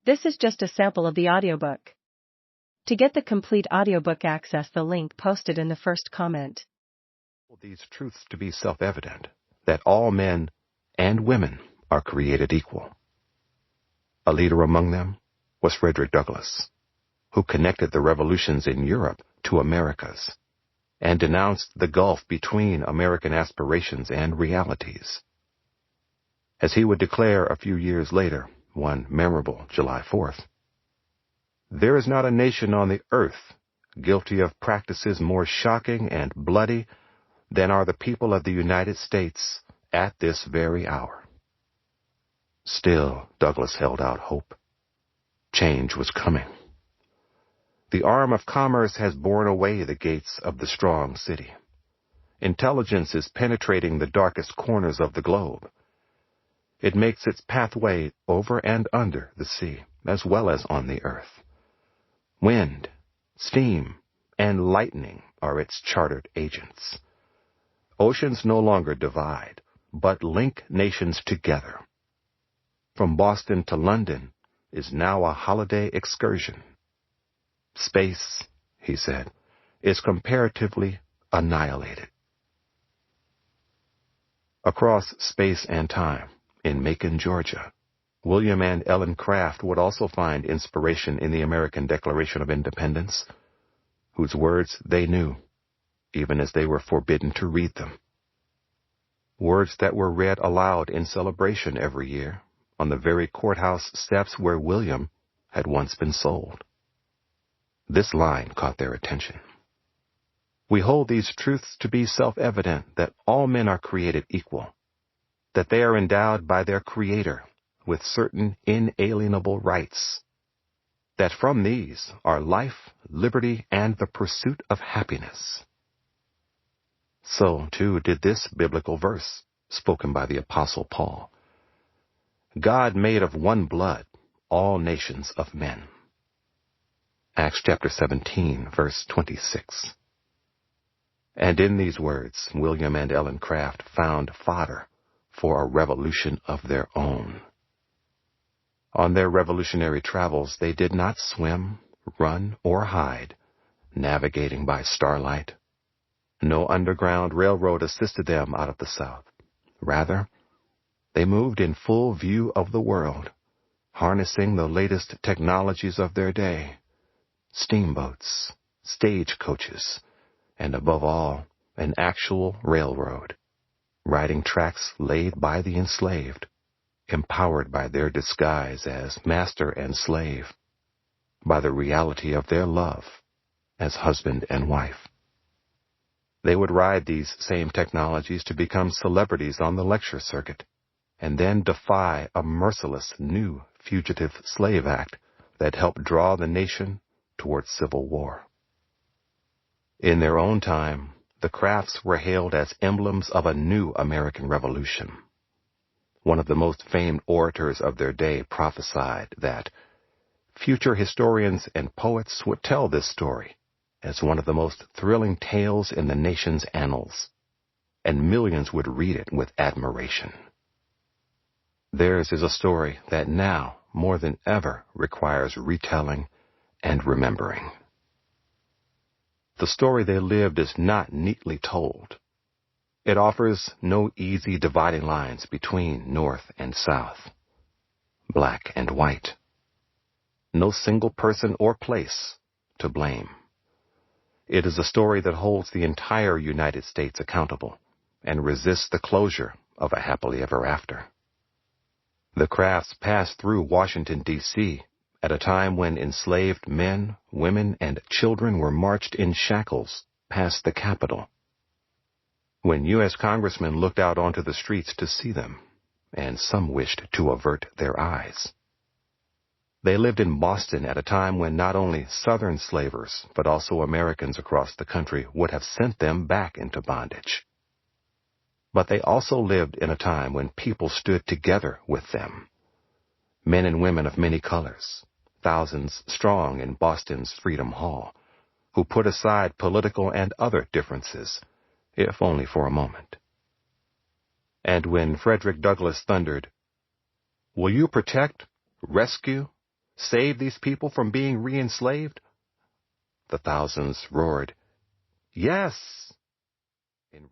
This is just a sample of the audiobook. To get the complete audiobook, access the link posted in the first comment. These truths to be self-evident, that all men and women are created equal. A leader among them was Frederick Douglass, who connected the revolutions in Europe to America's and denounced the gulf between American aspirations and realities. As he would declare a few years later, one memorable July 4th, "There is not a nation on the earth guilty of practices more shocking and bloody than are the people of the United States at this very hour." Still, Douglass held out hope. Change was coming. The arm of commerce has borne away the gates of the strong city. Intelligence is penetrating the darkest corners of the globe. It makes its pathway over and under the sea, as well as on the earth. Wind, steam, and lightning are its chartered agents. Oceans no longer divide, but link nations together. From Boston to London is now a holiday excursion. Space, he said, is comparatively annihilated. Across space and time, in Macon, Georgia, William and Ellen Craft would also find inspiration in the American Declaration of Independence, whose words they knew, even as they were forbidden to read them. Words that were read aloud in celebration every year on the very courthouse steps where William had once been sold. This line caught their attention. "We hold these truths to be self-evident, that all men are created equal, that they are endowed by their Creator with certain inalienable rights, that from these are life, liberty, and the pursuit of happiness." So, too, did this biblical verse, spoken by the Apostle Paul. God made of one blood all nations of men. Acts chapter 17, verse 26. And in these words, William and Ellen Craft found fodder for a revolution of their own. On their revolutionary travels, they did not swim, run, or hide, navigating by starlight. No underground railroad assisted them out of the South. Rather, they moved in full view of the world, harnessing the latest technologies of their day, steamboats, stagecoaches, and above all, an actual railroad, riding tracks laid by the enslaved, empowered by their disguise as master and slave, by the reality of their love as husband and wife. They would ride these same technologies to become celebrities on the lecture circuit, and then defy a merciless new Fugitive Slave Act that helped draw the nation towards civil war. In their own time, the Crafts were hailed as emblems of a new American Revolution. One of the most famed orators of their day prophesied that future historians and poets would tell this story as one of the most thrilling tales in the nation's annals, and millions would read it with admiration. Theirs is a story that now, more than ever, requires retelling and remembering. The story they lived is not neatly told. It offers no easy dividing lines between North and South, black and white. No single person or place to blame. It is a story that holds the entire United States accountable and resists the closure of a happily ever after. The Crafts passed through Washington, D.C., at a time when enslaved men, women, and children were marched in shackles past the Capitol. When U.S. congressmen looked out onto the streets to see them, and some wished to avert their eyes. They lived in Boston at a time when not only Southern slavers, but also Americans across the country would have sent them back into bondage. But they also lived in a time when people stood together with them. Men and women of many colors, thousands strong in Boston's Freedom Hall, who put aside political and other differences, if only for a moment. And when Frederick Douglass thundered, "Will you protect, rescue, Save these people from being re-enslaved? The thousands roared, "Yes!" in